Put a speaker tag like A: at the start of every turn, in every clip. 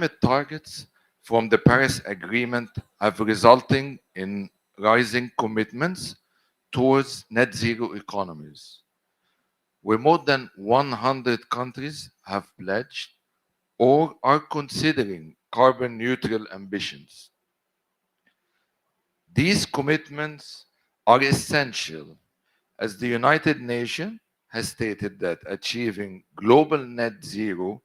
A: targets from the Paris Agreement have resulting in rising commitments towards net zero economies, where more than 100 countries have pledged or are considering carbon neutral ambitions. These commitments are essential as the United Nations has stated that achieving global net zero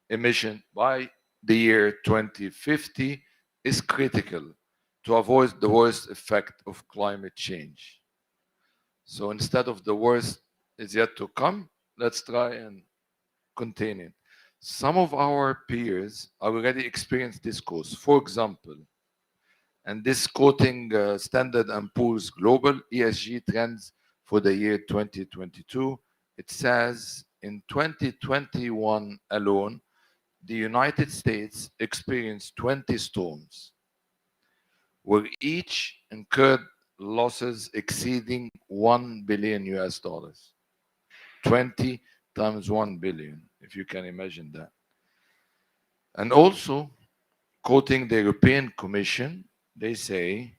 A: emission by the year 2050 is critical to avoid the worst effect of climate change. So instead of the worst is yet to come, let's try and contain it. Some of our peers already experienced this course. For example, and this quoting Standard & Poor's Global ESG Trends for the year 2022, it says in 2021 alone, the United States experienced 20 storms, where each incurred losses exceeding 1 billion US dollars. 20 times 1 billion, if you can imagine that. And also, quoting the European Commission, they say,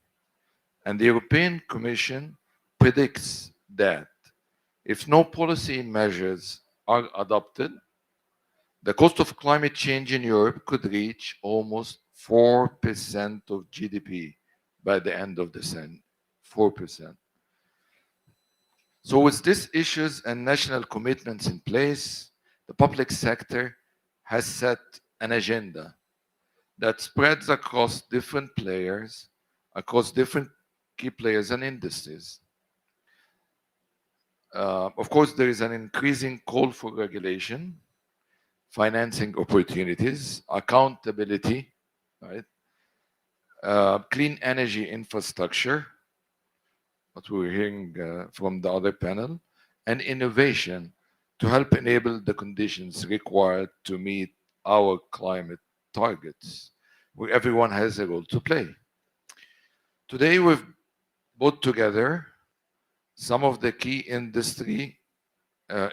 A: and the European Commission predicts that if no policy measures are adopted, the cost of climate change in Europe could reach almost 4% of GDP by the end of the century. 4%. So, with these issues and national commitments in place, the public sector has set an agenda that spreads across different players, across different key players and industries. Of course, there is an increasing call for regulation, financing opportunities, accountability, right? Clean energy infrastructure, what we were hearing from the other panel, and innovation to help enable the conditions required to meet our climate targets, where everyone has a role to play. Today, we've brought together some of the key industry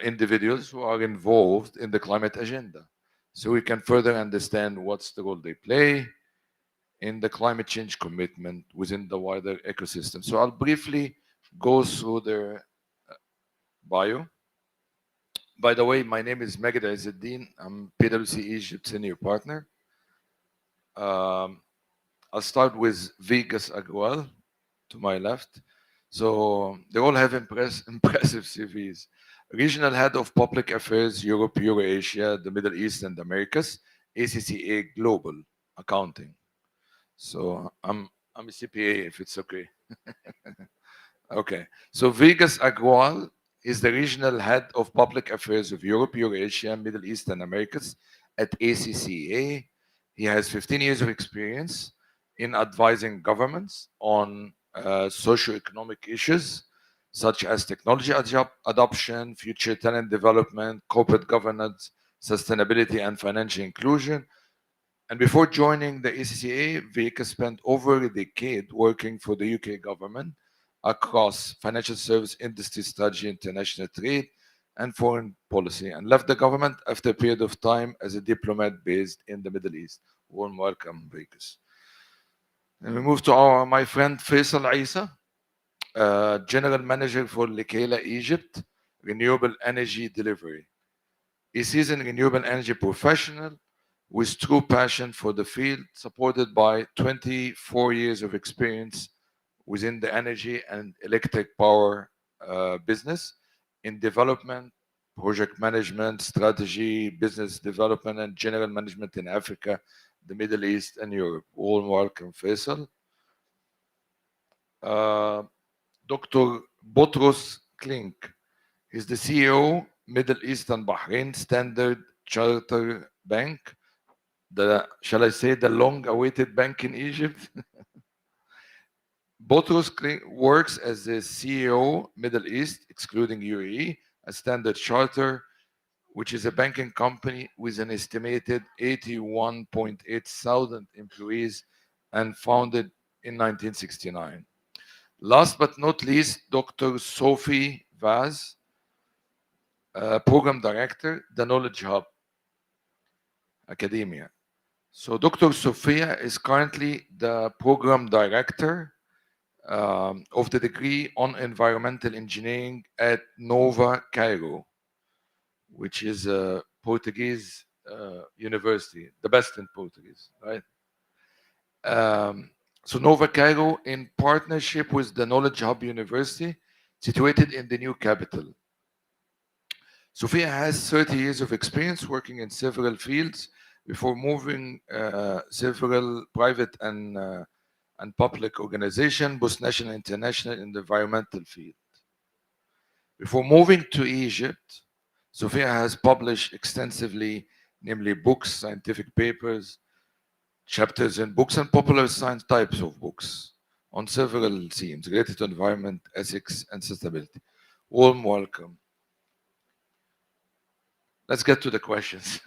A: individuals who are involved in the climate agenda, so we can further understand what's the role they play in the climate change commitment within the wider ecosystem. So I'll briefly go through their bio. By the way, my name is Maged Izzeddin. I'm PwC Egypt Senior Partner. I'll start with Vegas Agrawal to my left. So they all have impressive CVs. Regional Head of Public Affairs, Europe, Eurasia, the Middle East, and the Americas, ACCA Global Accounting. So I'm a CPA, if it's okay. Okay. So Vegas Agrawal is the Regional Head of Public Affairs of Europe, Eurasia, Middle East, and Americas at ACCA. He has 15 years of experience in advising governments on socioeconomic issues such as technology adoption, future talent development, corporate governance, sustainability, and financial inclusion. And before joining the ACCA, Vika spent over a decade working for the UK government across financial service industry strategy, international trade, and foreign policy, and left the government after a period of time as a diplomat based in the Middle East. Warm welcome, Vekas. And we move to my friend Faisal Isa, General Manager for Lekala Egypt, Renewable Energy Delivery. He is a renewable energy professional with true passion for the field, supported by 24 years of experience within the energy and electric power business in development, project management, strategy, business development, and general management in Africa, the Middle East, and Europe. Warm welcome, Faisal. Dr. Botros Klink is the CEO, Middle East and Bahrain Standard Chartered Bank, shall I say, the long-awaited bank in Egypt. Botros Klink works as the CEO, Middle East, excluding UAE, a Standard Charter, which is a banking company with an estimated 81.8 thousand employees and founded in 1969. Last but not least, Dr. Sophie Vaz, Program Director, the Knowledge Hub Academia. So Dr. Sophia is currently the program director of the degree on environmental engineering at Nova Cairo, which is a Portuguese university, the best in Portuguese, right? Um, so Nova Cairo, in partnership with the Knowledge Hub University, situated in the new capital. Sophia has 30 years of experience working in several fields before moving several private and public organizations, both national and international, in the environmental field. Before moving to Egypt, Sophia has published extensively, namely books, scientific papers, chapters in books, and popular science types of books on several themes related to environment, ethics, and sustainability. Warm welcome. Let's get to the questions.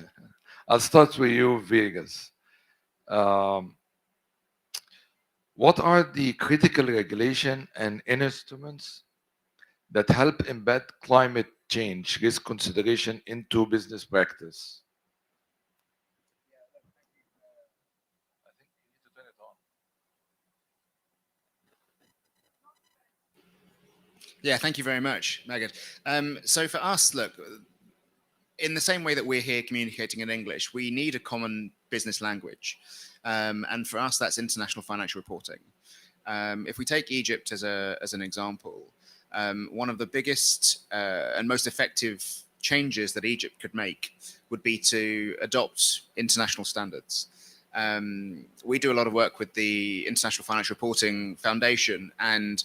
A: I'll start with you, Vegas. Um, what are the critical regulation and instruments that help embed climate change risk consideration into business practice? I think you need to turn it on.
B: Yeah, thank you very much, Megan. So for us, look, in the same way that we're here communicating in English, we need a common business language. And for us, that's international financial reporting. If we take Egypt as an example, one of the biggest and most effective changes that Egypt could make would be to adopt international standards. We do a lot of work with the International Financial Reporting Foundation, and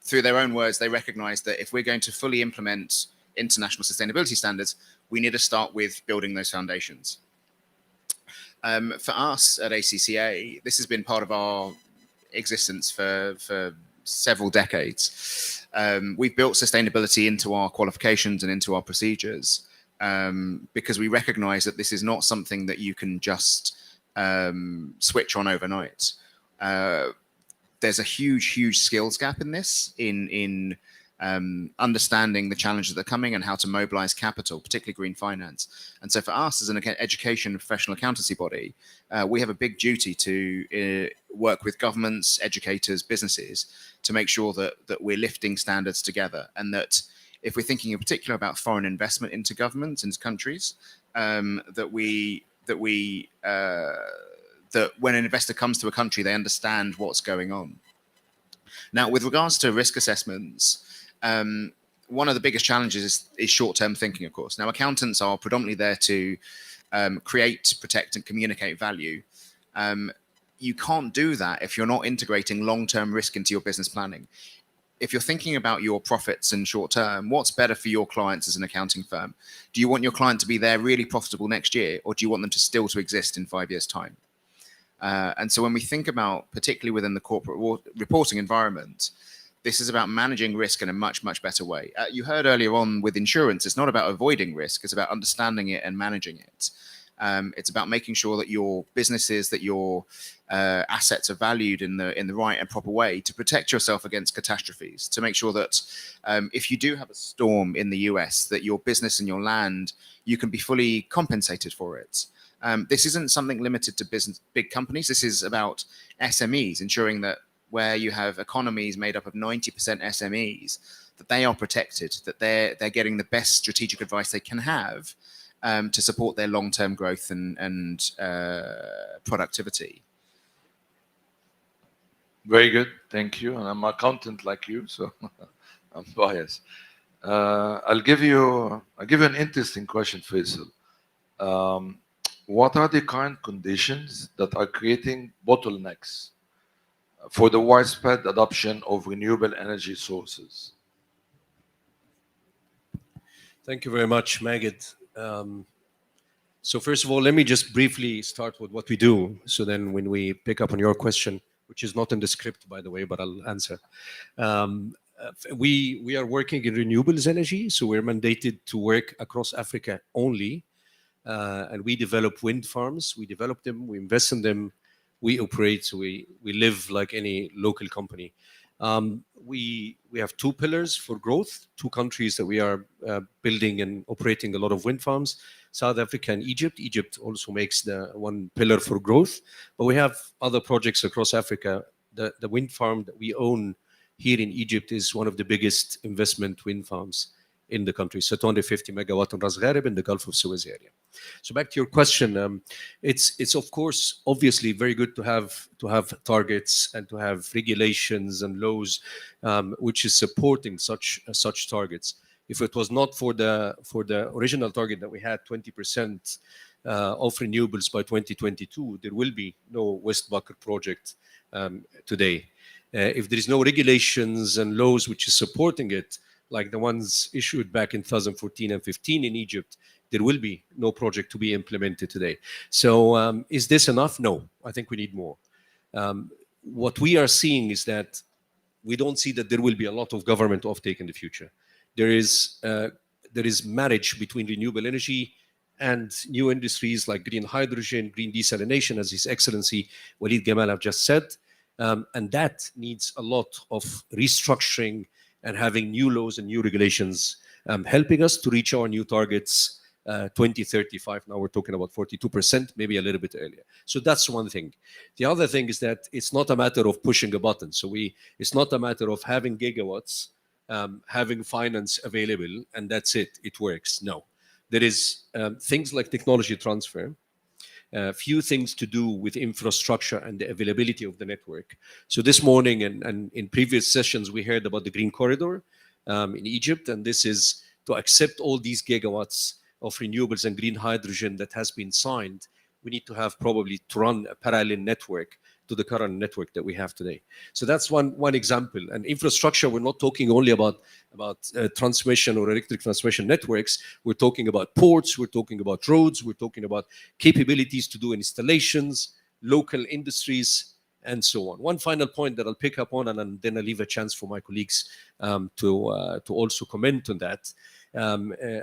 B: through their own words, they recognize that if we're going to fully implement international sustainability standards, we need to start with building those foundations. For us at ACCA, this has been part of our existence for several decades. We've built sustainability into our qualifications and into our procedures because we recognize that this is not something that you can just switch on overnight. There's a huge skills gap in this, in understanding the challenges that are coming and how to mobilize capital, particularly green finance. And so for us as an education and professional accountancy body, we have a big duty to work with governments, educators, businesses to make sure that we're lifting standards together, and that if we're thinking in particular about foreign investment into governments, into countries, that when an investor comes to a country, they understand what's going on. Now, with regards to risk assessments, one of the biggest challenges is short-term thinking, of course. Now, accountants are predominantly there to create, protect, and communicate value. You can't do that if you're not integrating long-term risk into your business planning. If you're thinking about your profits and short-term, what's better for your clients as an accounting firm? Do you want your client to be there really profitable next year, or do you want them to still to exist in 5 years' time? And so when we think about, particularly within the corporate reporting environment, this is about managing risk in a much better way. You heard earlier on with insurance, it's not about avoiding risk, it's about understanding it and managing it. It's about making sure that your businesses, that your assets are valued in the right and proper way to protect yourself against catastrophes, to make sure that if you do have a storm in the US, that your business and your land, you can be fully compensated for it. This isn't something limited to big companies. This is about SMEs, ensuring that where you have economies made up of 90% SMEs, that they are protected, that they're getting the best strategic advice they can have to support their long-term growth and productivity.
A: Very good, thank you. And I'm an accountant like you, so I'm biased. I'll give you an interesting question, Faisal. What are the current conditions that are creating bottlenecks for the widespread adoption of renewable energy sources?
C: Thank you very much, Magid. So first of all, let me just briefly start with what we do. So then when we pick up on your question, which is not in the script, by the way, but I'll answer. We are working in renewables energy. So we're mandated to work across Africa only. And we develop wind farms. We develop them, we invest in them, we operate, so we live like any local company. We have two pillars for growth, two countries that we are building and operating a lot of wind farms. South Africa and Egypt. Egypt also makes the one pillar for growth, but we have other projects across Africa. The wind farm that we own here in Egypt is one of the biggest investment wind farms in the country. So 250 megawatt on Ras Gharib in the Gulf of Suez area. So back to your question, it's of course obviously very good to have targets and to have regulations and laws which is supporting such targets. If it was not for the original target that we had 20% of renewables by 2022, there will be no West Bakr project today. If there is no regulations and laws which is supporting it, like the ones issued back in 2014 and 15 in Egypt, there will be no project to be implemented today. So is this enough? No, I think we need more. What we are seeing is that we don't see that there will be a lot of government offtake in the future. There is marriage between renewable energy and new industries like green hydrogen, green desalination, as His Excellency Walid Gamal have just said. And that needs a lot of restructuring and having new laws and new regulations helping us to reach our new targets 2035. Now we're talking about 42%, maybe a little bit earlier. So that's one thing. The other thing is that it's not a matter of pushing a button. So it's not a matter of having gigawatts, having finance available, and that's it. It works. No. There is things like technology transfer, few things to do with infrastructure and the availability of the network. So this morning and in previous sessions, we heard about the Green Corridor in Egypt, and this is to accept all these gigawatts of renewables and green hydrogen that has been signed. We need to have probably to run a parallel network to the current network that we have today. So that's one example. And infrastructure, we're not talking only about transmission or electric transmission networks. We're talking about ports, we're talking about roads, we're talking about capabilities to do installations, local industries, and so on. One final point that I'll pick up on, and then I'll leave a chance for my colleagues to also comment on that,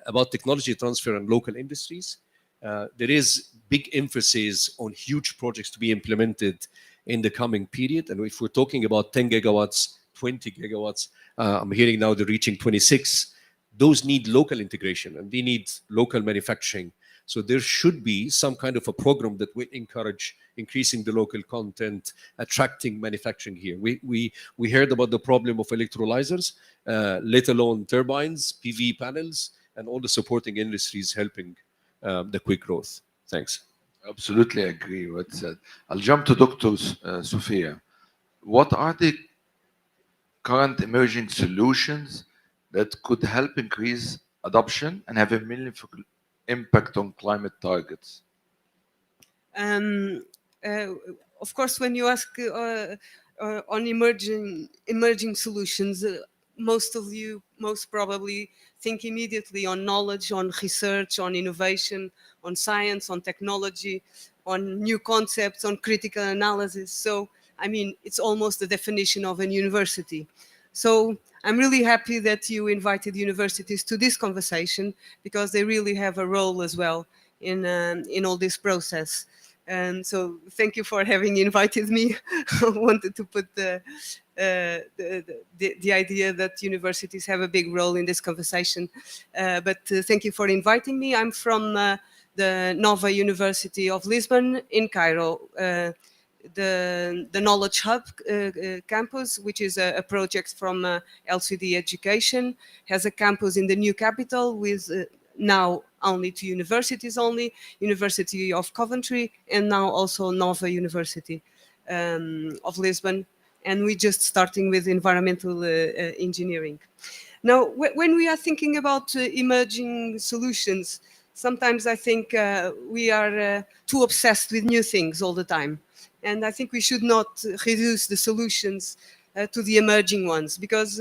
C: about technology transfer and local industries. There is big emphasis on huge projects to be implemented in the coming period. And if we're talking about 10 gigawatts, 20 gigawatts, I'm hearing now they're reaching 26, those need local integration and they need local manufacturing. So there should be some kind of a program that will encourage increasing the local content, attracting manufacturing here. We heard about the problem of electrolyzers, let alone turbines, PV panels, and all the supporting industries helping the quick growth. Thanks.
A: Absolutely agree with that. I'll jump to Dr. Sophia. What are the current emerging solutions that could help increase adoption and have a meaningful impact on climate targets?
D: Um, uh, of course, when you ask on emerging solutions, most of you most probably think immediately on knowledge, on research, on innovation, on science, on technology, on new concepts, on critical analysis. So, I mean, it's almost the definition of a university. So I'm really happy that you invited universities to this conversation because they really have a role as well in all this process. And so thank you for having invited me. I wanted to put the idea that universities have a big role in this conversation. But thank you for inviting me. I'm from the Nova University of Lisbon in Cairo. The Knowledge Hub campus, which is a project from LCD Education, has a campus in the new capital with now only 2 universities only, University of Coventry and now also Nova University of Lisbon. And we're just starting with environmental engineering. Now, when we are thinking about emerging solutions, sometimes I think we are too obsessed with new things all the time. And I think we should not reduce the solutions to the emerging ones, because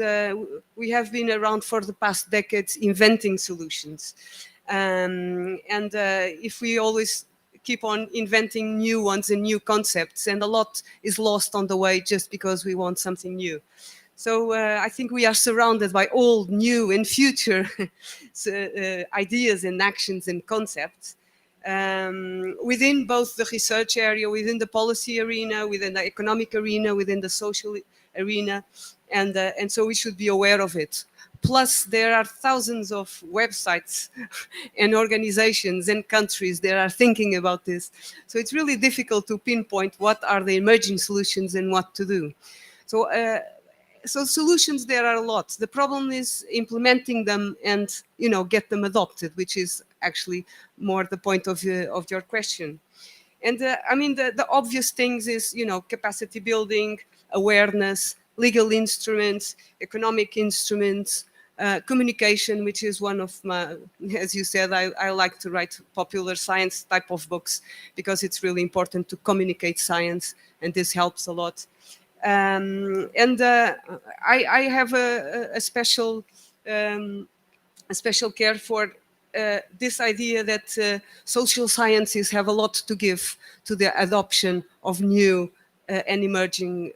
D: we have been around for the past decades inventing solutions. And if we always keep on inventing new ones and new concepts, and a lot is lost on the way just because we want something new. So I think we are surrounded by old, new, and future ideas and actions and concepts. Within both the research area, within the policy arena, within the economic arena, within the social arena, and so we should be aware of it. plus there are thousands of websites and organizations and countries that are thinking about this. So it's really difficult to pinpoint what are the emerging solutions and what to do. So, so solutions there are a lot. The problem is implementing them and get them adopted, which is actually more the point of your question. And I mean the obvious things is capacity building, awareness, legal instruments, economic instruments, communication, which is one of my, as you said, I like to write popular science type of books because it's really important to communicate science, and this helps a lot. And I have a special care for this idea that social sciences have a lot to give to the adoption of new and emerging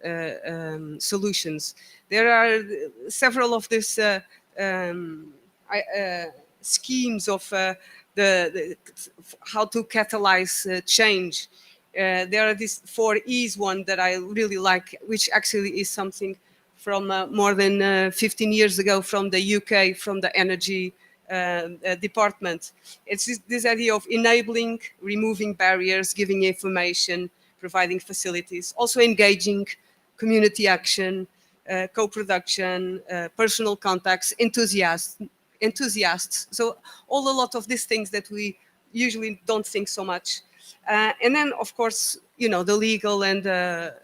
D: solutions. There are several of these schemes of how to catalyze change. There are these 4 E's one that I really like, which actually is something from more than 15 years ago from the UK, from the energy department. It's this idea of enabling, removing barriers, giving information, providing facilities, also engaging, community action, co-production, personal contacts, enthusiasts. So a lot of these things that we usually don't think so much. And then, of course, the legal and there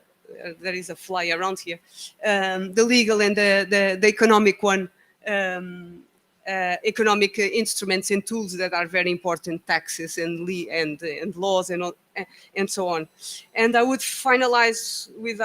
D: is a fly around here. The legal and the economic one, economic instruments and tools that are very important, taxes and laws and so on. And I would finalize with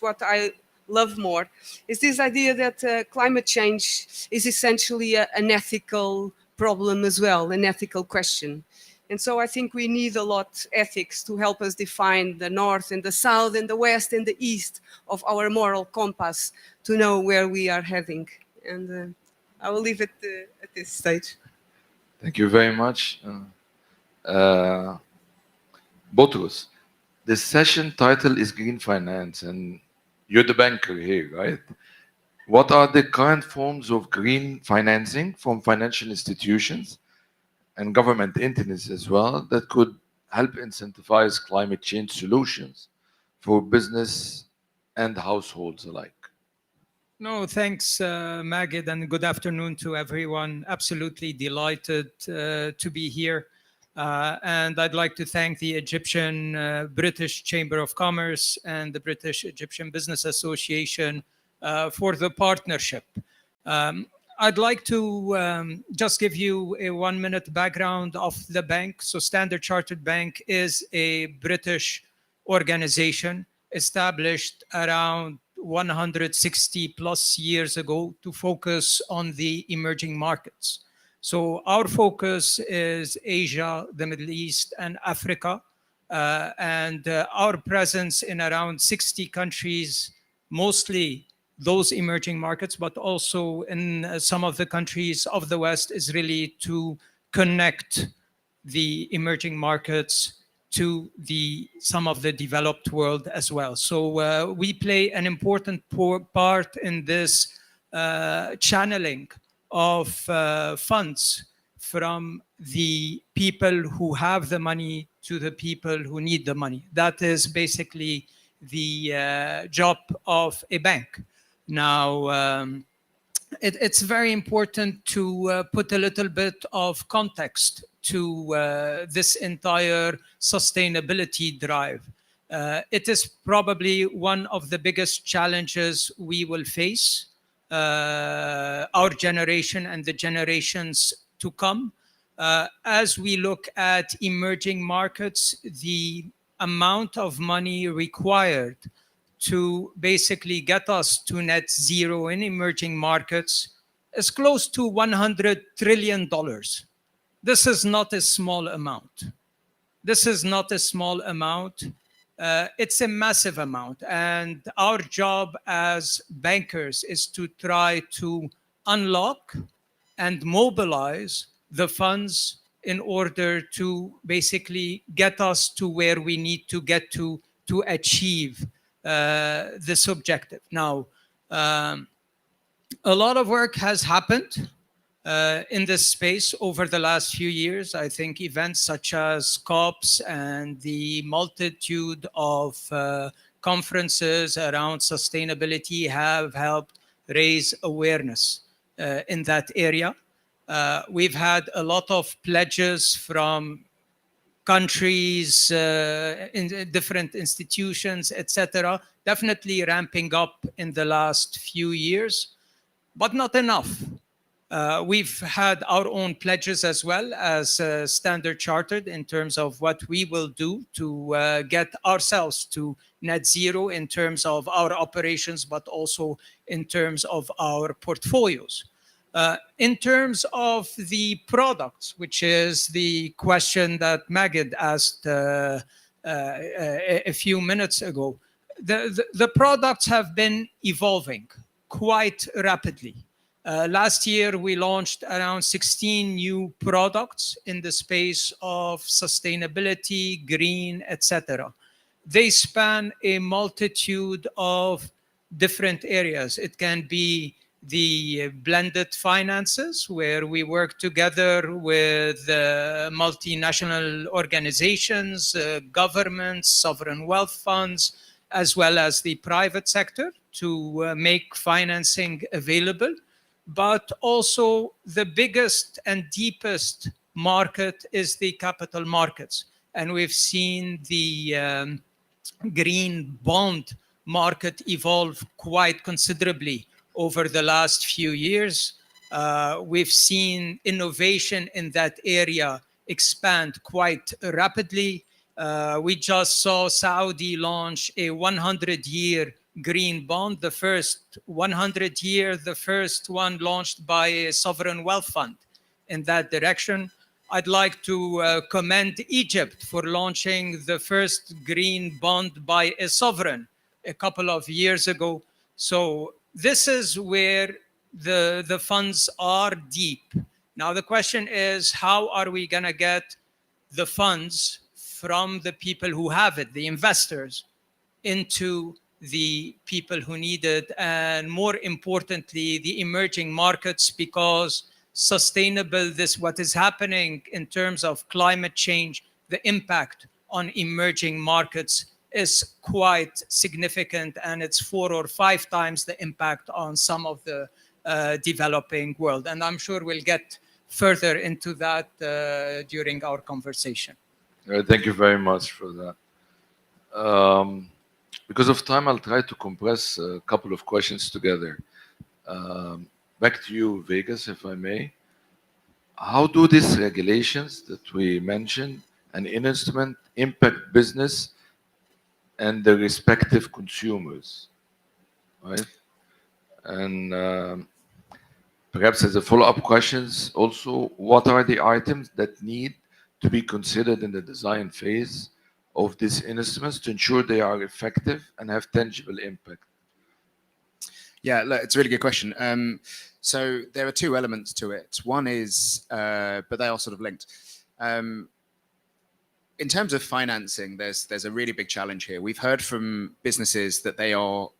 D: what I love more is this idea that climate change is essentially an ethical problem as well, an ethical question. And so I think we need a lot ethics to help us define the north and the south and the west and the east of our moral compass to know where we are heading. And I will leave it at this stage.
A: Thank you very much. Boutros, the session title is Green Finance, and you're the banker here, right? What are the current forms of green financing from financial institutions and government entities as well that could help incentivize climate change solutions for business and households alike?
E: No, thanks, Magid, and good afternoon to everyone. Absolutely delighted to be here. And I'd like to thank the Egyptian British Chamber of Commerce and the British Egyptian Business Association for the partnership. I'd like to just give you a 1-minute background of the bank. So Standard Chartered Bank is a British organization established around 160 plus years ago to focus on the emerging markets. So our focus is Asia, the Middle East, and Africa. And our presence in around 60 countries, mostly those emerging markets, but also in some of the countries of the West, is really to connect the emerging markets to some of the developed world as well. So we play an important part in this channeling of funds from the people who have the money to the people who need the money. That is basically the job of a bank. Now, it's very important to put a little bit of context to this entire sustainability drive. It is probably one of the biggest challenges we will face, our generation and the generations to come. As we look at emerging markets, the amount of money required to basically get us to net zero in emerging markets is close to $100 trillion. This is not a small amount. This is not a small amount. It's a massive amount. And our job as bankers is to try to unlock and mobilize the funds in order to basically get us to where we need to get to achieve this objective. Now, A lot of work has happened in this space over the last few years. I think events such as COPs and the multitude of conferences around sustainability have helped raise awareness in that area. We've had a lot of pledges from countries, in different institutions, etc., definitely ramping up in the last few years, but not enough. We've had our own pledges as well as Standard Chartered in terms of what we will do to get ourselves to net zero in terms of our operations, but also in terms of our portfolios. In terms of the products, which is the question that Magid asked a few minutes ago, the products have been evolving quite rapidly. Last year, we launched around 16 new products in the space of sustainability, green, etc. They span a multitude of different areas. It can be the blended finances, where we work together with multinational organizations, governments, sovereign wealth funds, as well as the private sector to make financing available. But also the biggest and deepest market is the capital markets. And we've seen the green bond market evolve quite considerably over the last few years. We've seen innovation in that area expand quite rapidly. We just saw Saudi launch a 100-year green bond, the first 100-year, the first one launched by a sovereign wealth fund in that direction. I'd like to commend Egypt for launching the first green bond by a sovereign a couple of years ago. So this is where the funds are deep. Now the question is, how are we going to get the funds from the people who have it, the investors, into the people who need it, and more importantly, the emerging markets, because sustainable, what is happening in terms of climate change, the impact on emerging markets is quite significant, and it's 4 or 5 times the impact on some of the developing world. And I'm sure we'll get further into that during our conversation.
A: Thank you very much for that. Because of time, I'll try to compress a couple of questions together. Back to you, Vegas, if I may. How do these regulations that we mentioned and instrument impact business and the respective consumers, right? And perhaps as a follow-up questions also, what are the items that need to be considered in the design phase of these instruments to ensure they are effective and have tangible impact?
B: Yeah, look, it's a really good question. So there are 2 elements to it. One is, but they are sort of linked. In terms of financing, there's a really big challenge here. We've heard from businesses that they are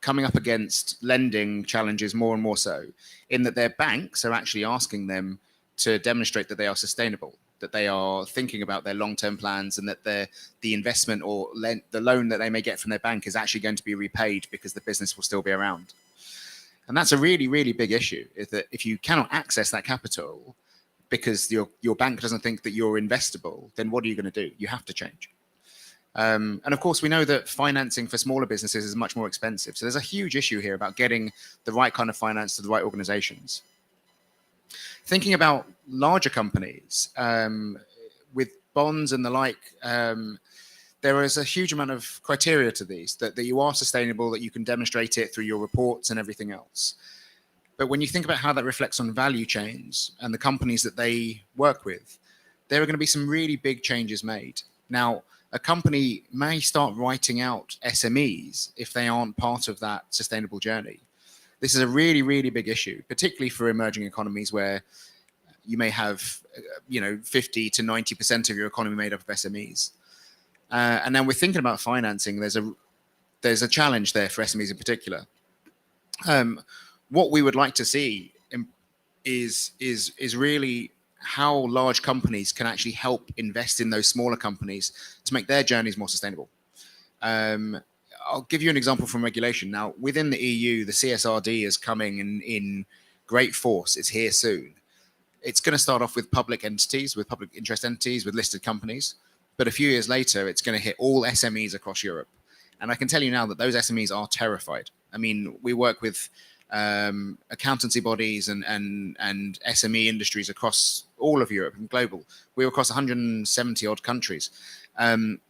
B: coming up against lending challenges more and more so, in that their banks are actually asking them to demonstrate that they are sustainable, that they are thinking about their long-term plans, and that the investment or the loan that they may get from their bank is actually going to be repaid because the business will still be around. And that's a really, really big issue, is that if you cannot access that capital because your bank doesn't think that you're investable, then what are you going to do? You have to change. And of course, we know that financing for smaller businesses is much more expensive. So there's a huge issue here about getting the right kind of finance to the right organizations. Thinking about larger companies, with bonds and the like, there is a huge amount of criteria to these, that you are sustainable, that you can demonstrate it through your reports and everything else. But when you think about how that reflects on value chains and the companies that they work with, there are going to be some really big changes made. Now, a company may start writing out SMEs if they aren't part of that sustainable journey. This is a really, really big issue, particularly for emerging economies where you may have 50 to 90% of your economy made up of SMEs. And then we're thinking about financing. There's a challenge there for SMEs in particular. what we would like to see is really how large companies can actually help invest in those smaller companies to make their journeys more sustainable. I'll give you an example from regulation. Now, within the EU, the CSRD is coming in great force. It's here soon. It's going to start off with public entities, with public interest entities, with listed companies. But a few years later, it's going to hit all SMEs across Europe. And I can tell you now that those SMEs are terrified. I mean, we work with accountancy bodies and SME industries across all of Europe and global. We're across 170 odd countries. And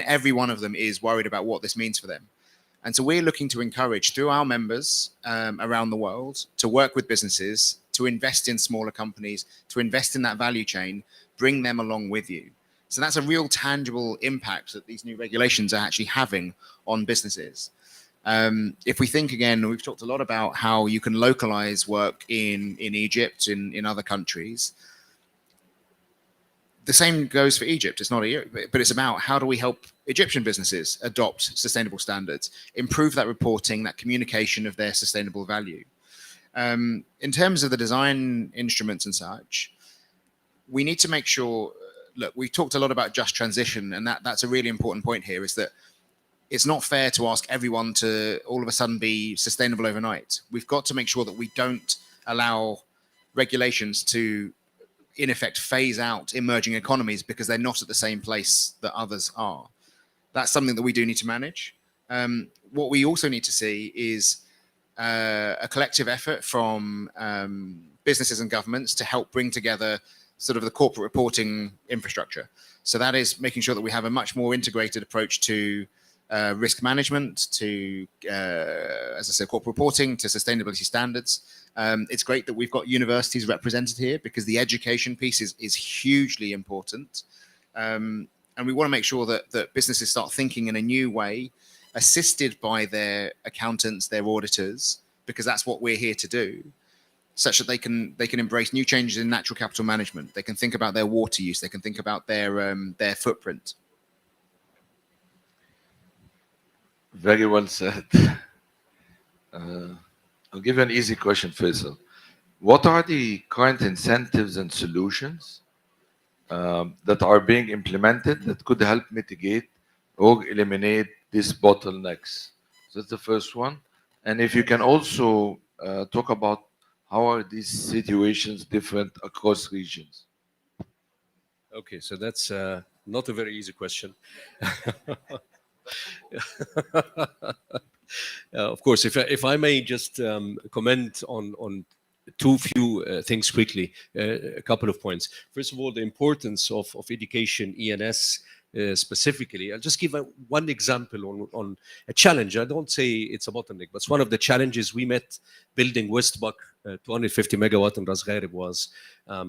B: every one of them is worried about what this means for them. And so we're looking to encourage, through our members around the world, to work with businesses, to invest in smaller companies, to invest in that value chain, bring them along with you. So that's a real tangible impact that these new regulations are actually having on businesses. If we think again, we've talked a lot about how you can localize work in Egypt, in other countries. The same goes for Egypt. It's not but it's about how do we help Egyptian businesses adopt sustainable standards, improve that reporting, that communication of their sustainable value. In terms of the design instruments and such, we need to make sure, look, we've talked a lot about just transition, and that's a really important point here, is that it's not fair to ask everyone to all of a sudden be sustainable overnight. We've got to make sure that we don't allow regulations to, in effect, phase out emerging economies because they're not at the same place that others are. That's something that we do need to manage. What we also need to see is a collective effort from businesses and governments to help bring together sort of the corporate reporting infrastructure. So that is making sure that we have a much more integrated approach to risk management, to, as I said, corporate reporting, to sustainability standards. It's great that we've got universities represented here because the education piece is hugely important. And we want to make sure that businesses start thinking in a new way, assisted by their accountants, their auditors, because that's what we're here to do, such that they can embrace new changes in natural capital management. They can think about their water use. They can think about their footprint.
A: Very well said. I'll give you an easy question, Faisal. What are the current incentives and solutions that are being implemented that could help mitigate or eliminate these bottlenecks? So that's the first one. And if you can also talk about how are these situations different across regions?
C: Okay, so that's not a very easy question. Of course, if I may just comment on few things quickly, a couple of points. First of all, the importance of education, ENS specifically. I'll just give one example on a challenge. I don't say it's a bottleneck, but it's one of the challenges we met building Westbuck 250 megawatt in Ras Gharib was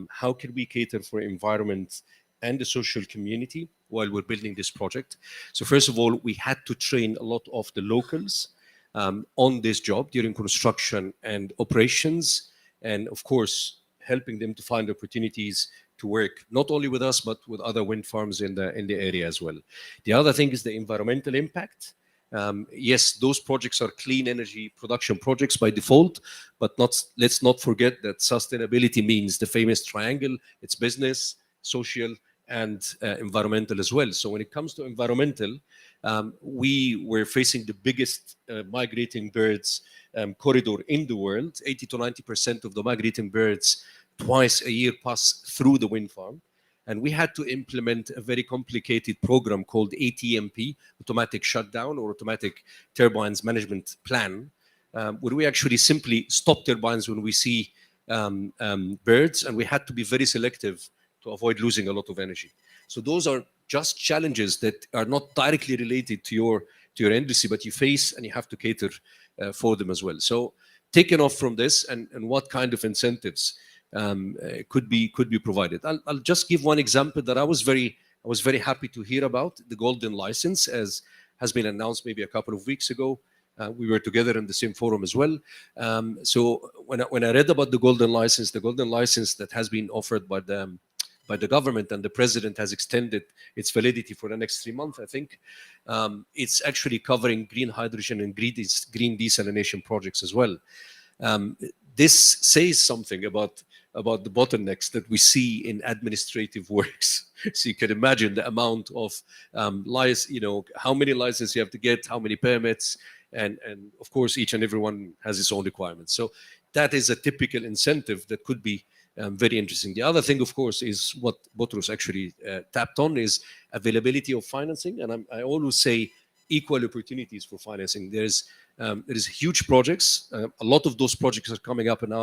C: how can we cater for environment and the social community while we're building this project. So first of all, we had to train a lot of the locals on this job during construction and operations, and of course, helping them to find opportunities to work not only with us, but with other wind farms in the area as well. The other thing is the environmental impact. Yes, those projects are clean energy production projects by default, but let's not forget that sustainability means the famous triangle. It's business, social, and environmental as well. So when it comes to environmental, we were facing the biggest migrating birds corridor in the world. 80 to 90% of the migrating birds twice a year pass through the wind farm. And we had to implement a very complicated program called ATMP, Automatic Shutdown or Automatic Turbines Management Plan, where we actually simply stop turbines when we see birds, and we had to be very selective to avoid losing a lot of energy. So those are just challenges that are not directly related to your industry, but you face and you have to cater for them as well. So taking off from this and what kind of incentives could be provided. I'll just give one example that I was very happy to hear about. The golden license, as has been announced maybe a couple of weeks ago. We were together in the same forum as well. So when I read about the golden license that has been offered by the government, and the president has extended its validity for the next 3 months, I think. It's actually covering green hydrogen and green desalination projects as well. This says something about the bottlenecks that we see in administrative works. So you can imagine the amount of how many licenses you have to get, how many permits, and of course each and every one has its own requirements. So that is a typical incentive that could be very interesting. The other thing, of course, is what Boutros actually tapped on, is availability of financing. And I always say equal opportunities for financing. There is huge projects. A lot of those projects are coming up in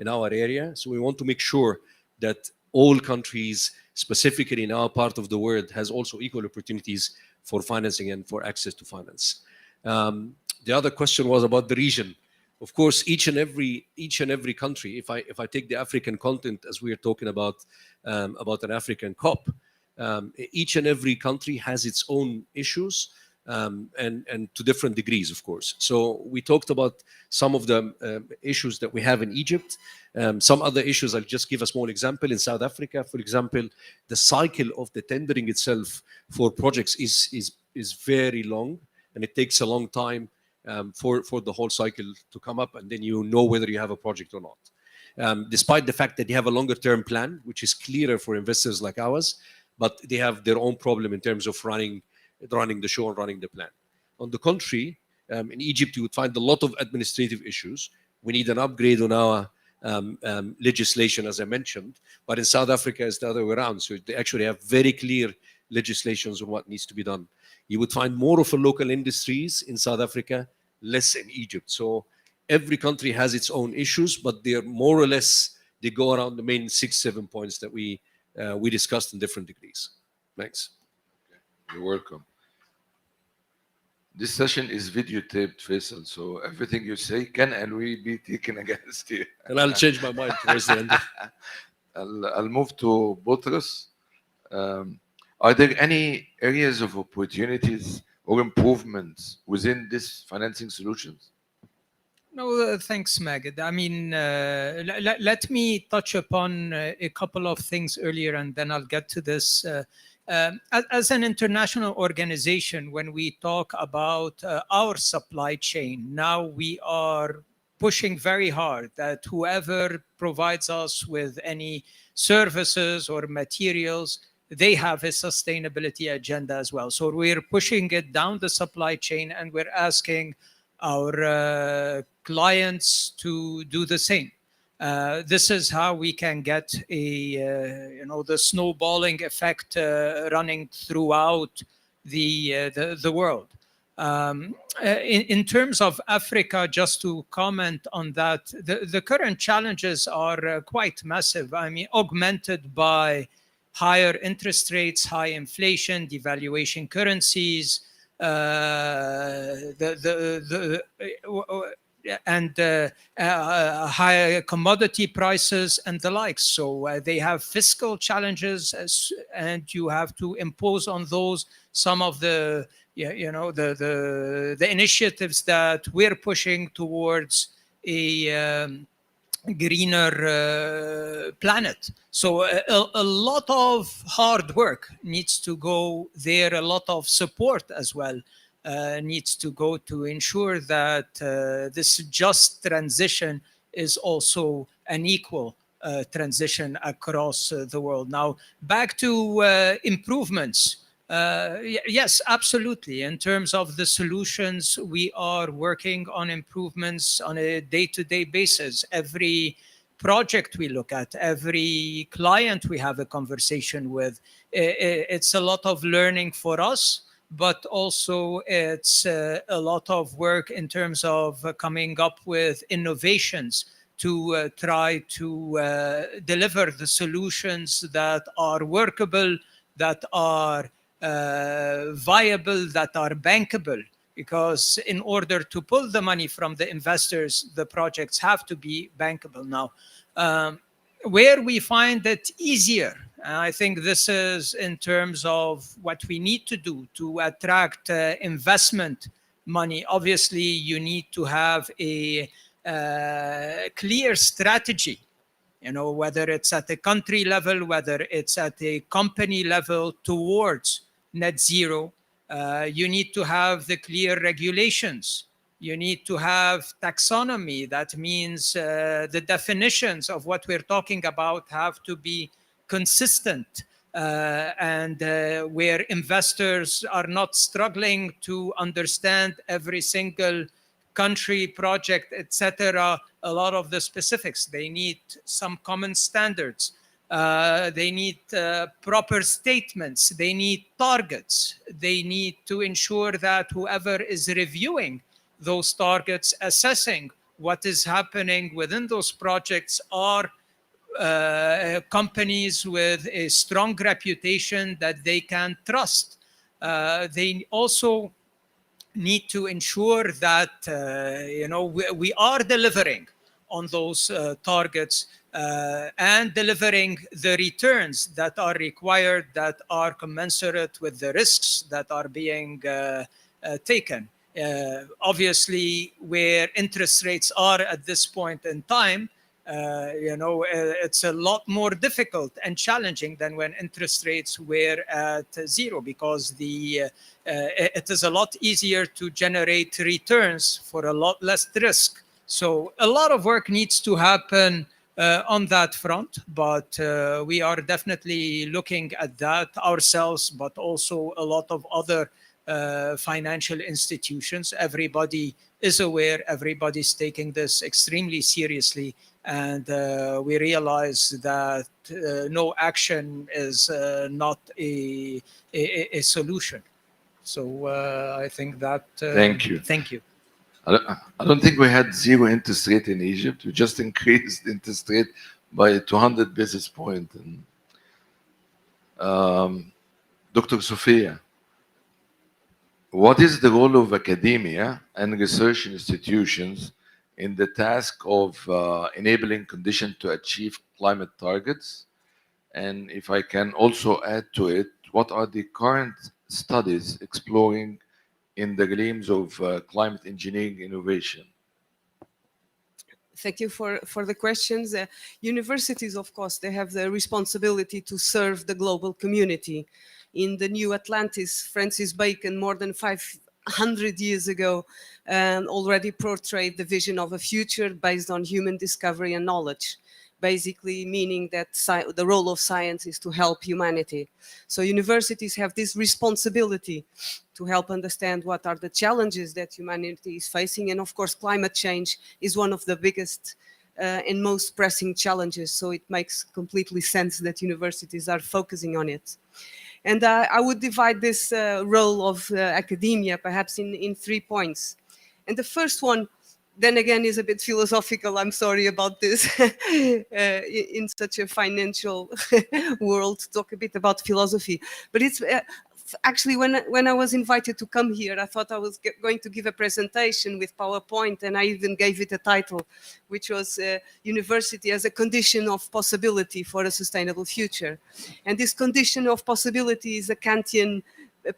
C: our area. So we want to make sure that all countries, specifically in our part of the world, has also equal opportunities for financing and for access to finance. The other question was about the region. Of course, each and every country, if I take the African continent, as we are talking about an African COP, each and every country has its own issues, and to different degrees, of course. So we talked about some of the issues that we have in Egypt. Some other issues, I'll just give a small example. In South Africa, for example, the cycle of the tendering itself for projects is very long, and it takes a long time for the whole cycle to come up, and then you know whether you have a project or not. Despite the fact that you have a longer term plan, which is clearer for investors like ours, but they have their own problem in terms of running the show and running the plan. On the contrary, in Egypt, you would find a lot of administrative issues. We need an upgrade on our legislation, as I mentioned, but in South Africa, it's the other way around. So they actually have very clear legislations on what needs to be done. You would find more of a local industries in South Africa, less in Egypt. So every country has its own issues, but they're more or less, they go around the main 6-7 points that we discussed in different degrees. Thanks.
A: You're welcome. This session is videotaped, Faisal, so everything you say can and will be taken against you.
C: And I'll change my mind towards the end.
A: I'll move to Boutros. Are there any areas of opportunities or improvements within this financing solutions?
E: No, thanks, Magid. I mean, let me touch upon a couple of things earlier, and then I'll get to this. As an international organization, when we talk about our supply chain, now we are pushing very hard that whoever provides us with any services or materials, they have a sustainability agenda as well. So we're pushing it down the supply chain, and we're asking our clients to do the same. This is how we can get the snowballing effect running throughout the world. In terms of Africa, just to comment on that, the current challenges are quite massive. I mean, augmented by higher interest rates, high inflation, devaluation currencies, and higher commodity prices and the like. So they have fiscal challenges, and you have to impose on those some of the initiatives that we're pushing towards a greener planet. So a lot of hard work needs to go there. A lot of support as well needs to go to ensure that this just transition is also an equal transition across the world. Now, back to improvements. Yes, absolutely. In terms of the solutions, we are working on improvements on a day-to-day basis. Every project we look at, every client we have a conversation with, it's a lot of learning for us, but also it's a lot of work in terms of coming up with innovations to try to deliver the solutions that are workable, that are viable, that are bankable. Because in order to pull the money from the investors, the projects have to be bankable. Now, where we find it easier, I think this is in terms of what we need to do to attract investment money. Obviously, you need to have a clear strategy, whether it's at a country level, whether it's at a company level towards net zero. You need to have the clear regulations. You need to have taxonomy. That means the definitions of what we're talking about have to be consistent, and where investors are not struggling to understand every single country, project, etc., a lot of the specifics. They need some common standards. They need proper statements. They need targets. They need to ensure that whoever is reviewing those targets, assessing what is happening within those projects, are companies with a strong reputation that they can trust. They also need to ensure that we are delivering on those targets and delivering the returns that are required, that are commensurate with the risks that are being taken. Obviously, where interest rates are at this point in time, it's a lot more difficult and challenging than when interest rates were at zero, because it is a lot easier to generate returns for a lot less risk. So a lot of work needs to happen on that front, but we are definitely looking at that ourselves, but also a lot of other financial institutions. Everybody is aware, everybody's taking this extremely seriously, and we realize that no action is not a solution. So I think that...
A: Thank you.
E: Thank you.
A: I don't think we had zero interest rate in Egypt. We just increased interest rate by 200 basis points. Dr. Sophia, what is the role of academia and research institutions in the task of enabling conditions to achieve climate targets? And if I can also add to it, what are the current studies exploring in the realms of climate engineering innovation?
D: Thank you for the questions. Universities, of course, they have the responsibility to serve the global community. In the New Atlantis, Francis Bacon, more than 500 years ago, already portrayed the vision of a future based on human discovery and knowledge, basically meaning that the role of science is to help humanity. So universities have this responsibility to help understand what are the challenges that humanity is facing. And of course, climate change is one of the biggest and most pressing challenges. So it makes completely sense that universities are focusing on it. And I would divide this role of academia perhaps in 3 points. And the first one, then again, is a bit philosophical. I'm sorry about this. In such a financial world, to talk a bit about philosophy. But it's actually, when I was invited to come here, I thought I was going to give a presentation with PowerPoint, and I even gave it a title, which was University as a Condition of Possibility for a Sustainable Future. And this condition of possibility is a Kantian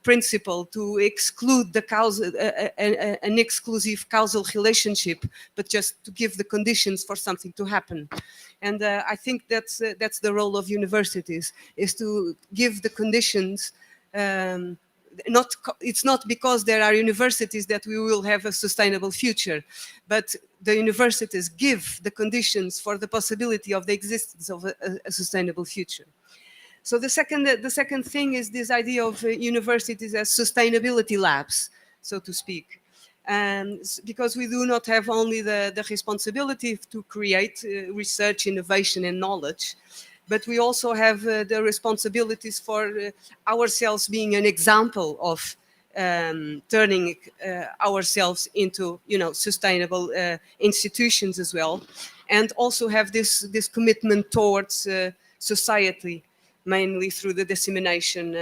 D: principle to exclude the causal, an exclusive causal relationship, but just to give the conditions for something to happen. And I think that's the role of universities, is to give the conditions. It's not because there are universities that we will have a sustainable future, but the universities give the conditions for the possibility of the existence of a sustainable future. So the second thing is this idea of universities as sustainability labs, so to speak. Because we do not have only the responsibility to create research, innovation, and knowledge, but we also have the responsibilities for ourselves being an example of turning ourselves into, sustainable institutions as well, and also have this commitment towards society, mainly through the dissemination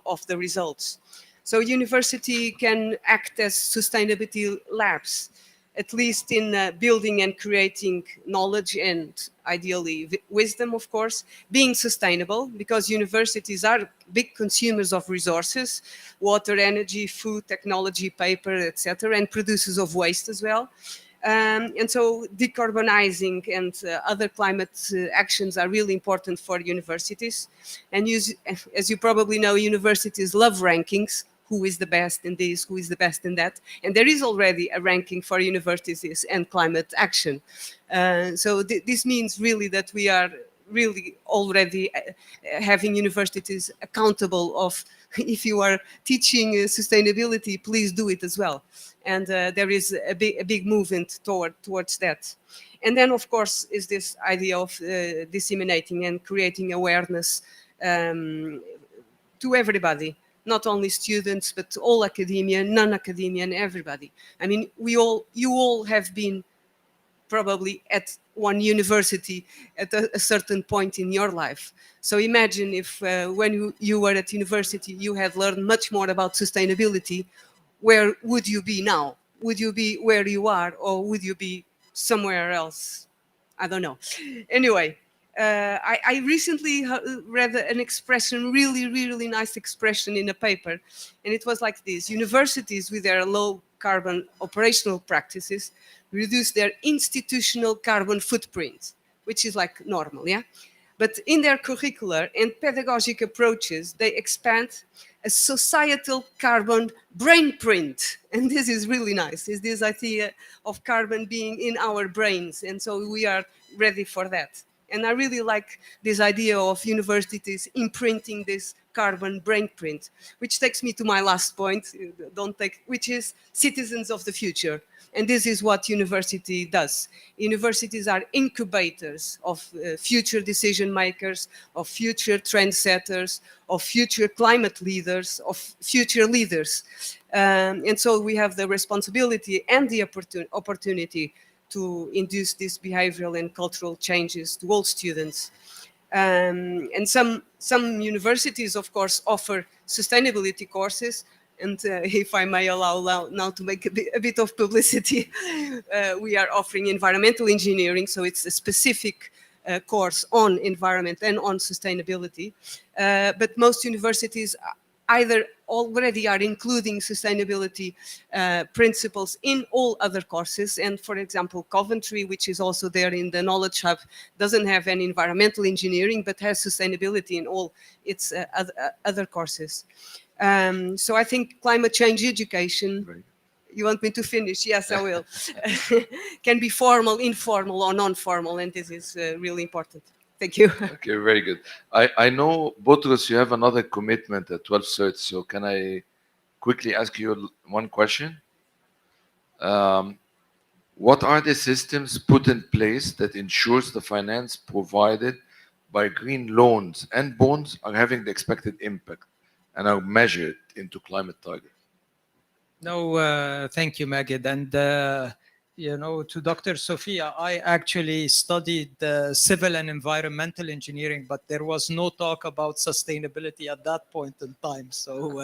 D: of the results. So university can act as sustainability labs, at least in building and creating knowledge and ideally wisdom, of course, being sustainable, because universities are big consumers of resources, water, energy, food, technology, paper, etc., and producers of waste as well. And so decarbonizing and other climate actions are really important for universities. And as you probably know, universities love rankings. who is the best in this, who is the best in that. And there is already a ranking for universities and climate action. So this means really that we are really already having universities accountable of, if you are teaching sustainability, please do it as well. And there is a big movement towards that. And then, of course, is this idea of disseminating and creating awareness to everybody, not only students, but all academia, non-academia, and everybody. I mean, you all have been probably at one university at a certain point in your life. So imagine if when you were at university, you had learned much more about sustainability, where would you be now? Would you be where you are, or would you be somewhere else? I don't know. Anyway, I recently read an expression, really nice expression in a paper, and it was like this: universities with their low carbon operational practices reduce their institutional carbon footprint, which is like normal, yeah? But in their curricular and pedagogic approaches, they expand a societal carbon brain print. And this is really nice, is this idea of carbon being in our brains. And so we are ready for that. And I really like this idea of universities imprinting this carbon brain print, which takes me to my last point, which is citizens of the future. And this is what university does. Universities are incubators of future decision makers, of future trendsetters, of future climate leaders, of future leaders. And so we have the responsibility and the opportunity to induce these behavioral and cultural changes to all students. And some universities, of course, offer sustainability courses. And if I may allow now to make a bit of publicity, we are offering environmental engineering. So it's a specific course on environment and on sustainability. But most universities either already are including sustainability principles in all other courses. And for example, Coventry, which is also there in the Knowledge Hub, doesn't have any environmental engineering, but has sustainability in all its other courses. So I think climate change education,
A: Right.
D: you want me to finish? Yes, I will. Can be formal, informal, or non-formal, and this is really important. Thank you.
A: Okay, very good. I know, Boutros, you have another commitment at 12:30, so can I quickly ask you one question? What are the systems put in place that ensures the finance provided by green loans and bonds are having the expected impact and are measured into climate targets?
E: No, thank you, Magid. And, to Dr. Sophia, I actually studied civil and environmental engineering, but there was no talk about sustainability at that point in time. So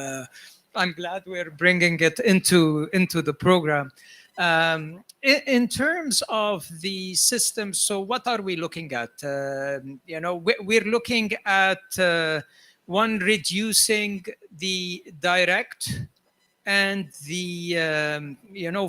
E: I'm glad we're bringing it into the program. In terms of the system, so what are we looking at? We're looking at one, reducing the direct and the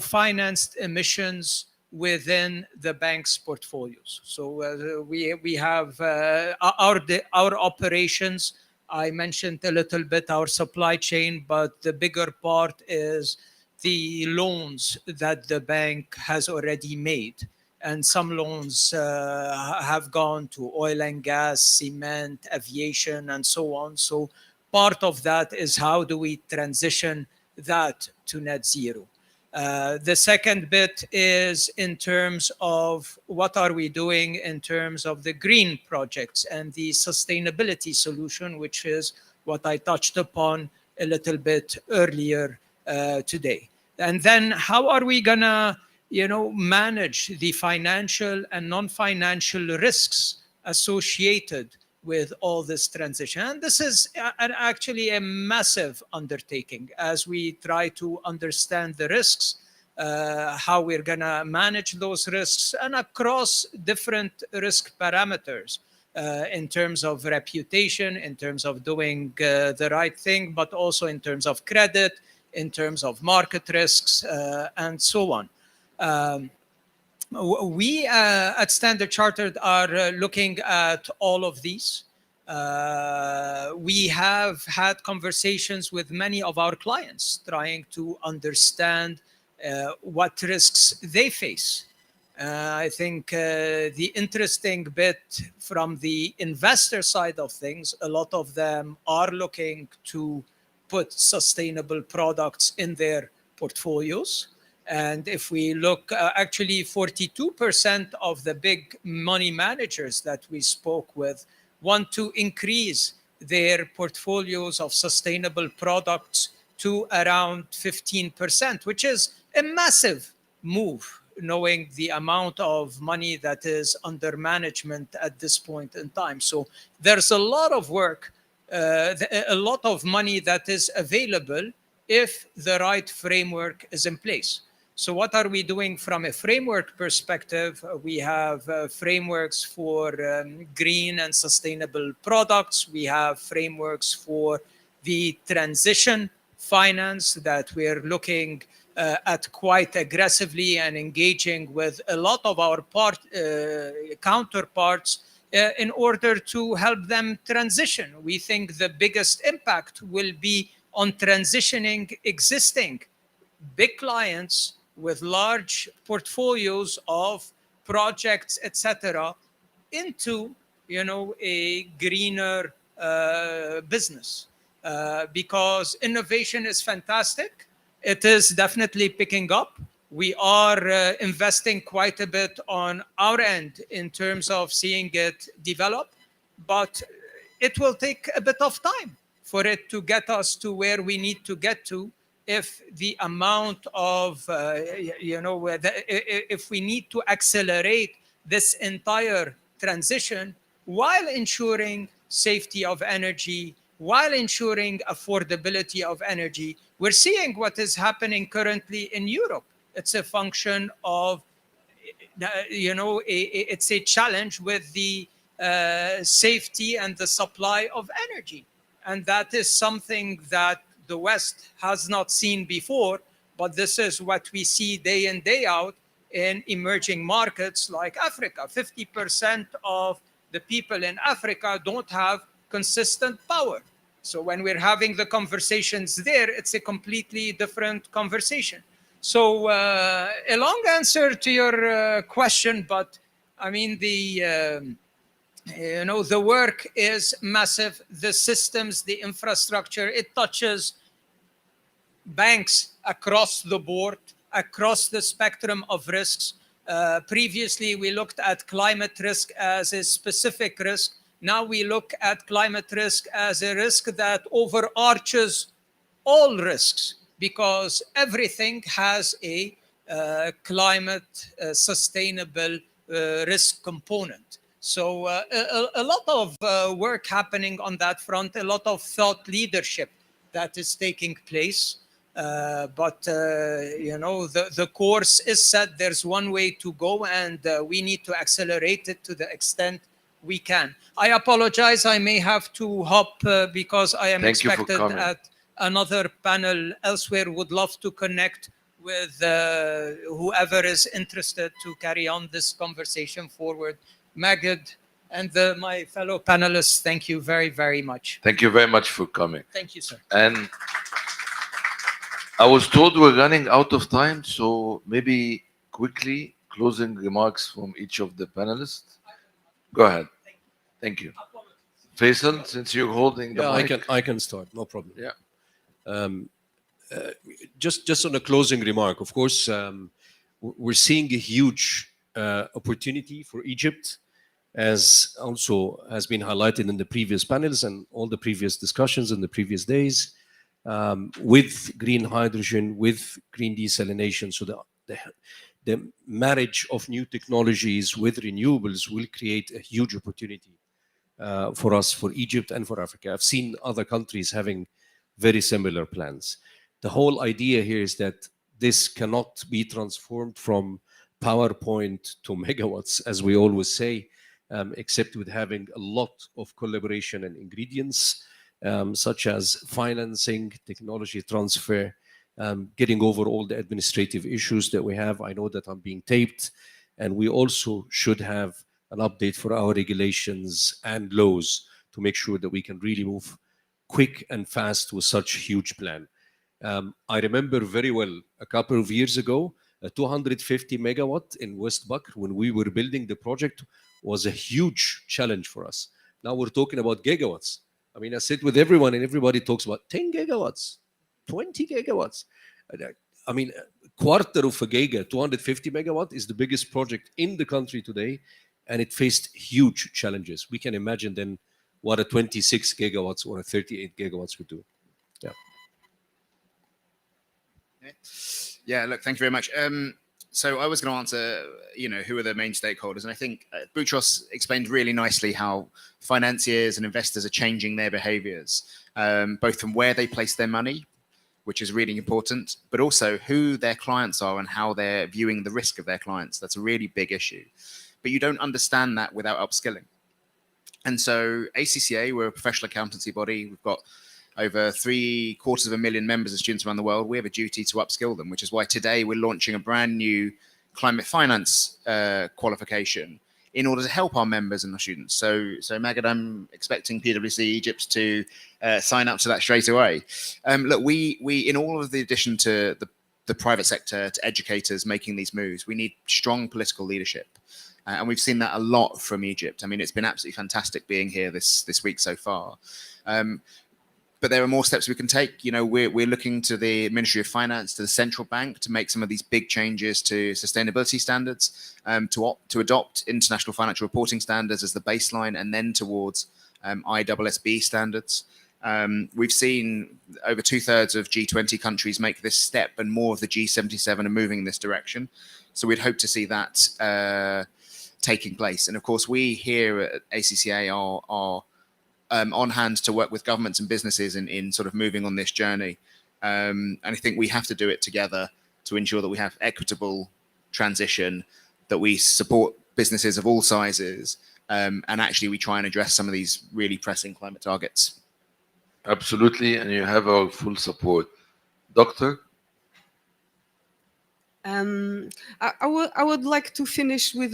E: financed emissions within the bank's portfolios. So we have our operations. I mentioned a little bit our supply chain, but the bigger part is the loans that the bank has already made. And some loans have gone to oil and gas, cement, aviation, and so on. So part of that is how do we transition that to net zero. The second bit is in terms of what are we doing in terms of the green projects and the sustainability solution, which is what I touched upon a little bit earlier today. And then how are we gonna, manage the financial and non-financial risks associated with all this transition? And this is actually a massive undertaking as we try to understand the risks, how we're going to manage those risks, and across different risk parameters in terms of reputation, in terms of doing the right thing, but also in terms of credit, in terms of market risks, and so on. We at Standard Chartered are looking at all of these. We have had conversations with many of our clients trying to understand what risks they face. I think the interesting bit from the investor side of things, a lot of them are looking to put sustainable products in their portfolios. And if we look, actually 42% of the big money managers that we spoke with want to increase their portfolios of sustainable products to around 15%, which is a massive move, knowing the amount of money that is under management at this point in time. So there's a lot of work, a lot of money that is available if the right framework is in place. So what are we doing from a framework perspective? We have frameworks for green and sustainable products. We have frameworks for the transition finance that we're looking at quite aggressively and engaging with a lot of our counterparts in order to help them transition. We think the biggest impact will be on transitioning existing big clients with large portfolios of projects, etc., into a greener business. Because innovation is fantastic. It is definitely picking up. We are investing quite a bit on our end in terms of seeing it develop, but it will take a bit of time for it to get us to where we need to get to. If the amount of, if we need to accelerate this entire transition while ensuring safety of energy, while ensuring affordability of energy. We're seeing what is happening currently in Europe. It's a function of, it's a challenge with the safety and the supply of energy. And that is something that the West has not seen before, but this is what we see day in, day out in emerging markets like Africa. 50% of the people in Africa don't have consistent power. So when we're having the conversations there, it's a completely different conversation. So a long answer to your question, but I mean, the work is massive. The systems, the infrastructure, it touches banks across the board, across the spectrum of risks. Previously, we looked at climate risk as a specific risk. Now we look at climate risk as a risk that overarches all risks, because everything has a climate sustainable risk component. So a lot of work happening on that front, a lot of thought leadership that is taking place. But the course is set. There's one way to go, and we need to accelerate it to the extent we can. I apologize. I may have to hop because I am expected at another panel elsewhere. Would love to connect with whoever is interested to carry on this conversation forward. Magid and my fellow panelists, thank you very, very much.
A: Thank you very much for coming.
E: Thank you, sir.
A: And I was told we're running out of time, so maybe quickly closing remarks from each of the panelists. Go ahead. Thank you. Faisal, since you're holding the mic.
C: I can start, no problem.
A: Yeah.
C: Just on a closing remark, of course, we're seeing a huge opportunity for Egypt, as also has been highlighted in the previous panels and all the previous discussions in the previous days, with green hydrogen, with green desalination. So the marriage of new technologies with renewables will create a huge opportunity for us, for Egypt and for Africa. I've seen other countries having very similar plans. The whole idea here is that this cannot be transformed from PowerPoint to megawatts, as we always say, except with having a lot of collaboration and ingredients, such as financing, technology transfer, getting over all the administrative issues that we have. I know that I'm being taped, and we also should have an update for our regulations and laws to make sure that we can really move quick and fast with such huge plan. I remember very well a couple of years ago, a 250 megawatt in West Bakr, when we were building the project, was a huge challenge for us. Now we're talking about gigawatts. I mean, I sit with everyone and everybody talks about 10 gigawatts, 20 gigawatts. I mean, a quarter of a giga, 250 megawatt, is the biggest project in the country today, and it faced huge challenges. We can imagine then what a 26 gigawatts or a 38 gigawatts would do. Yeah.
B: Yeah, look, thank you very much. So I was going to answer, who are the main stakeholders? And I think Boutros explained really nicely how financiers and investors are changing their behaviors, both from where they place their money, which is really important, but also who their clients are and how they're viewing the risk of their clients. That's a really big issue. But you don't understand that without upskilling. And so ACCA, we're a professional accountancy body. We've got over 750,000 members of students around the world. We have a duty to upskill them, which is why today we're launching a brand new climate finance qualification in order to help our members and our students. So Magad, I'm expecting PwC Egypt to sign up to that straight away. Look, we in all of the addition to the private sector, to educators making these moves, we need strong political leadership. And we've seen that a lot from Egypt. I mean, it's been absolutely fantastic being here this week so far. But there are more steps we can take. We're looking to the Ministry of Finance, to the central bank, to make some of these big changes to sustainability standards, to adopt international financial reporting standards as the baseline, and then towards ISSB standards. We've seen over 2/3 of G20 countries make this step, and more of the G77 are moving in this direction. So we'd hope to see that taking place. And of course, we here at ACCA are on hand to work with governments and businesses in sort of moving on this journey. And I think we have to do it together to ensure that we have equitable transition, that we support businesses of all sizes, and actually we try and address some of these really pressing climate targets.
A: Absolutely, and you have our full support. Doctor?
D: I would like to finish with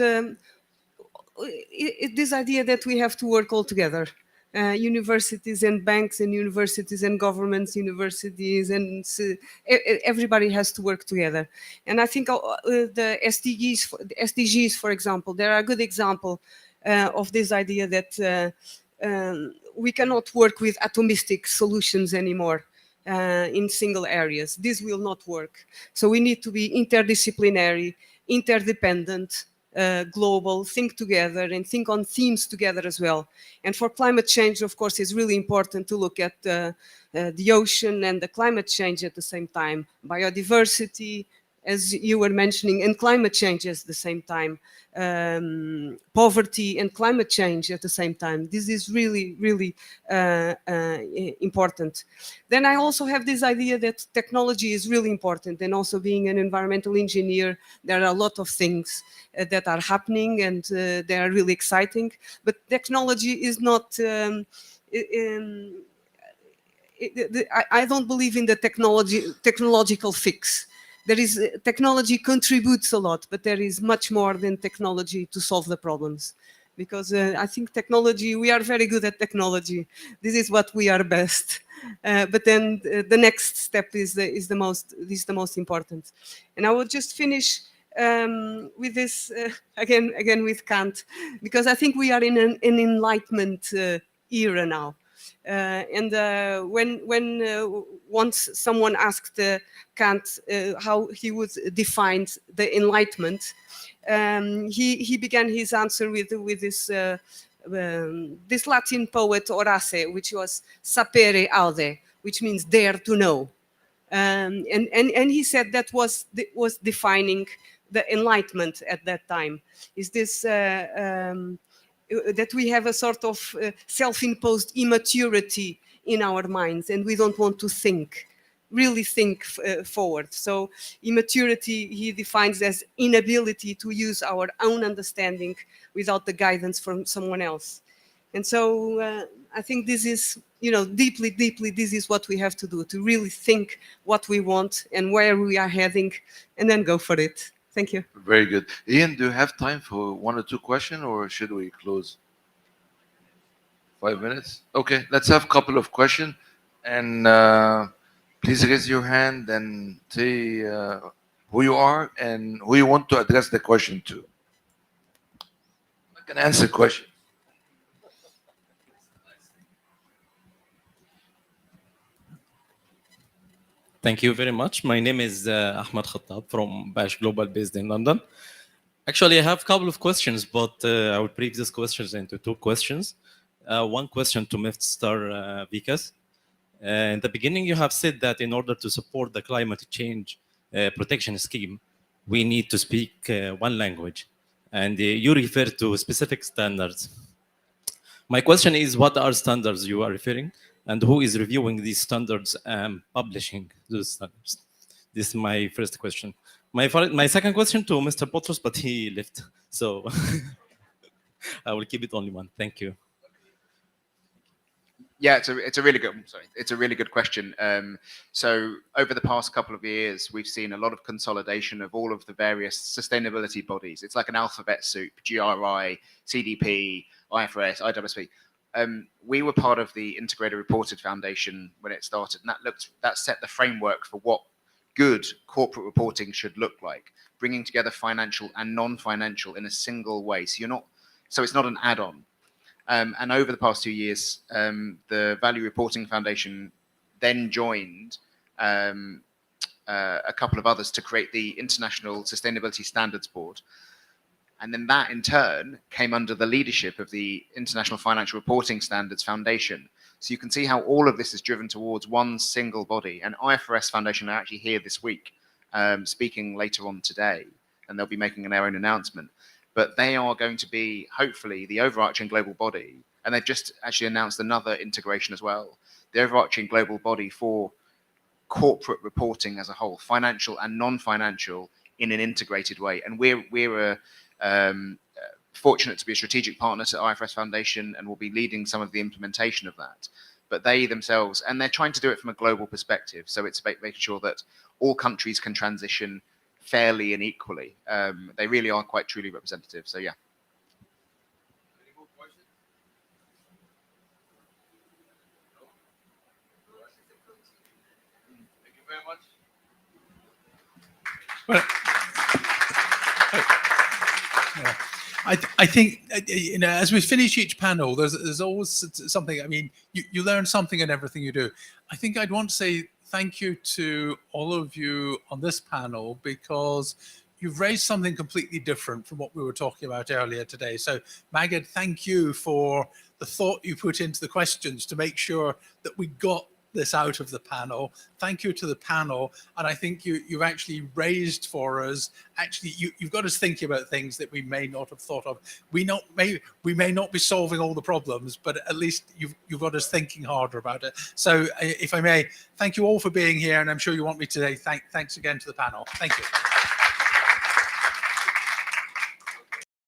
D: this idea that we have to work all together. Universities and banks and universities and governments, universities, and everybody has to work together. And I think the SDGs, for example, they are a good example of this idea that we cannot work with atomistic solutions anymore in single areas. This will not work. So we need to be interdisciplinary, interdependent, global, think together, and think on themes together as well. And for climate change, of course, it's really important to look at the ocean and the climate change at the same time, biodiversity, as you were mentioning, and climate change at the same time, poverty and climate change at the same time. This is really, really important. Then I also have this idea that technology is really important, and also being an environmental engineer, there are a lot of things that are happening, and they are really exciting. But technology is not... I don't believe in the technological fix. Technology contributes a lot, but there is much more than technology to solve the problems. Because I think technology, we are very good at technology. This is what we are best. But then the next step is the most important. And I will just finish with this again with Kant, because I think we are in an enlightenment era now. When once someone asked Kant how he would define the Enlightenment, he began his answer with this Latin poet Horace, which was sapere aude, which means dare to know, and he said that was defining the Enlightenment at that time. Is this that we have a sort of self-imposed immaturity in our minds, and we don't want to really think forward. So immaturity he defines as inability to use our own understanding without the guidance from someone else. And so I think this is, deeply, this is what we have to do, to really think what we want and where we are heading, and then go for it. Thank you.
A: Very good. Ian, do you have time for one or two questions, or should we close? 5 minutes? Okay, let's have a couple of questions. And please raise your hand and say who you are and who you want to address the question to. I can answer questions.
F: Thank you very much. My name is Ahmad Khattab from Bash Global based in London. Actually, I have a couple of questions, but I will break these questions into two questions. One question to Mr. Vikas. In the beginning, you have said that in order to support the climate change protection scheme, we need to speak one language. And you refer to specific standards. My question is, what are standards you are referring, and who is reviewing these standards and publishing those standards? This is my first question. My second question to Mr. Potros, but he left, so I will keep it only one. Thank you.
B: Yeah, it's a really good. Sorry, it's a really good question. So over the past couple of years, we've seen a lot of consolidation of all of the various sustainability bodies. It's like an alphabet soup: GRI, CDP, IFRS, IWSP. We were part of the Integrated Reported Foundation when it started, and that set the framework for what good corporate reporting should look like, bringing together financial and non-financial in a single way. So it's not an add-on. And over the past 2 years, the Value Reporting Foundation then joined a couple of others to create the International Sustainability Standards Board. And then that, in turn, came under the leadership of the International Financial Reporting Standards Foundation. So you can see how all of this is driven towards one single body. And IFRS Foundation are actually here this week, speaking later on today, and they'll be making their own announcement. But they are going to be, hopefully, the overarching global body. And they've just actually announced another integration as well. The overarching global body for corporate reporting as a whole, financial and non-financial, in an integrated way. And we're fortunate to be a strategic partner to IFRS Foundation, and will be leading some of the implementation of that. But they themselves, and they're trying to do it from a global perspective. So it's making sure that all countries can transition fairly and equally. They really are quite truly representative. So yeah.
A: Any more questions? Thank you very much.
G: Well, I think as we finish each panel, there's always something. I mean, you learn something in everything you do. I think I'd want to say thank you to all of you on this panel, because you've raised something completely different from what we were talking about earlier today. So Maged, thank you for the thought you put into the questions to make sure that we got this out of the panel. Thank you to the panel. And I think you've actually raised for us, actually, you've got us thinking about things that we may not have thought of. We may not be solving all the problems, but at least you've got us thinking harder about it. So if I may, thank you all for being here. And I'm sure you want me to say thanks again to the panel. Thank you.